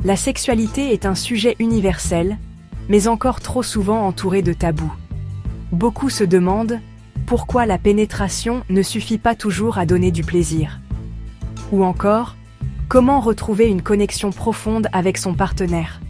La sexualité est un sujet universel, mais encore trop souvent entouré de tabous. Beaucoup se demandent pourquoi la pénétration ne suffit pas toujours à donner du plaisir. Ou encore, comment retrouver une connexion profonde avec son partenaire.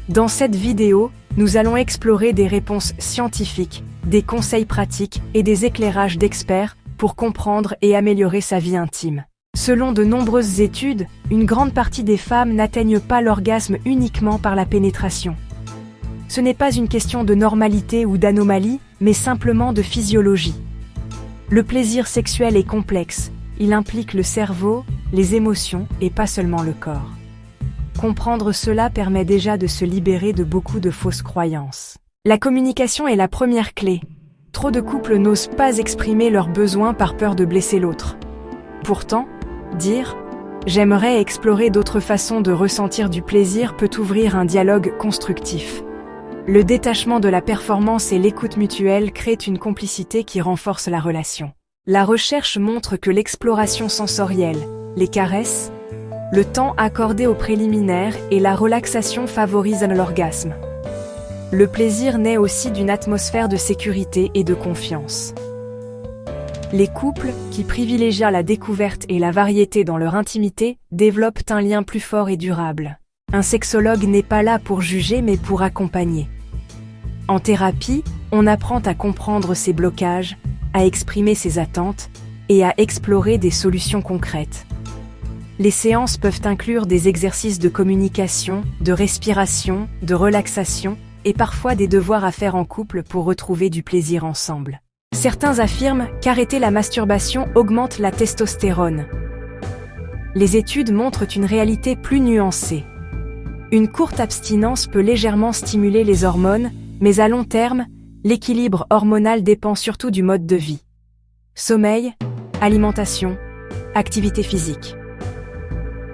Dans cette vidéo, nous allons explorer des réponses scientifiques, des conseils pratiques et des éclairages d'experts pour comprendre et améliorer sa vie intime. Selon de nombreuses études, une grande partie des femmes n'atteignent pas l'orgasme uniquement par la pénétration. Ce n'est pas une question de normalité ou d'anomalie, mais simplement de physiologie. Le plaisir sexuel est complexe, il implique le cerveau, les émotions et pas seulement le corps. Comprendre cela permet déjà de se libérer de beaucoup de fausses croyances. La communication est la première clé. Trop de couples n'osent pas exprimer leurs besoins par peur de blesser l'autre. Pourtant, dire « j'aimerais explorer d'autres façons de ressentir du plaisir » peut ouvrir un dialogue constructif. Le détachement de la performance et l'écoute mutuelle créent une complicité qui renforce la relation. La recherche montre que l'exploration sensorielle, les caresses, le temps accordé aux préliminaires et la relaxation favorisent l'orgasme. Le plaisir naît aussi d'une atmosphère de sécurité et de confiance. Les couples, qui privilégient la découverte et la variété dans leur intimité, développent un lien plus fort et durable. Un sexologue n'est pas là pour juger mais pour accompagner. En thérapie, on apprend à comprendre ses blocages, à exprimer ses attentes et à explorer des solutions concrètes. Les séances peuvent inclure des exercices de communication, de respiration, de relaxation et parfois des devoirs à faire en couple pour retrouver du plaisir ensemble. Certains affirment qu'arrêter la masturbation augmente la testostérone. Les études montrent une réalité plus nuancée. Une courte abstinence peut légèrement stimuler les hormones, mais à long terme, l'équilibre hormonal dépend surtout du mode de vie. Sommeil, alimentation, activité physique.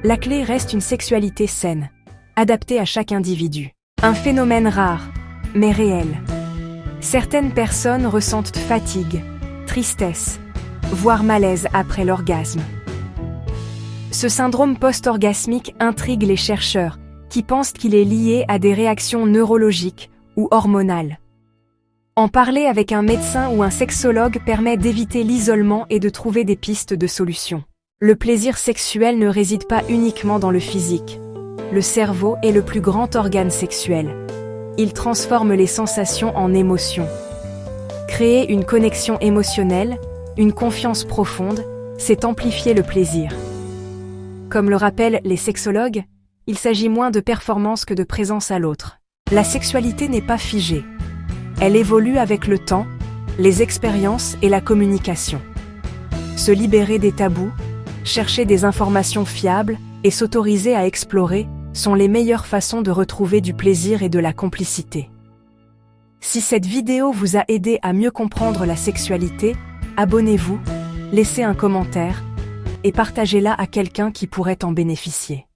La clé reste une sexualité saine, adaptée à chaque individu. Un phénomène rare, mais réel. Certaines personnes ressentent fatigue, tristesse, voire malaise après l'orgasme. Ce syndrome post-orgasmique intrigue les chercheurs, qui pensent qu'il est lié à des réactions neurologiques ou hormonales. En parler avec un médecin ou un sexologue permet d'éviter l'isolement et de trouver des pistes de solutions. Le plaisir sexuel ne réside pas uniquement dans le physique. Le cerveau est le plus grand organe sexuel. Il transforme les sensations en émotions. Créer une connexion émotionnelle, une confiance profonde, c'est amplifier le plaisir. Comme le rappellent les sexologues, il s'agit moins de performance que de présence à l'autre. La sexualité n'est pas figée. Elle évolue avec le temps, les expériences et la communication. Se libérer des tabous, chercher des informations fiables et s'autoriser à explorer sont les meilleures façons de retrouver du plaisir et de la complicité. Si cette vidéo vous a aidé à mieux comprendre la sexualité, abonnez-vous, laissez un commentaire et partagez-la à quelqu'un qui pourrait en bénéficier.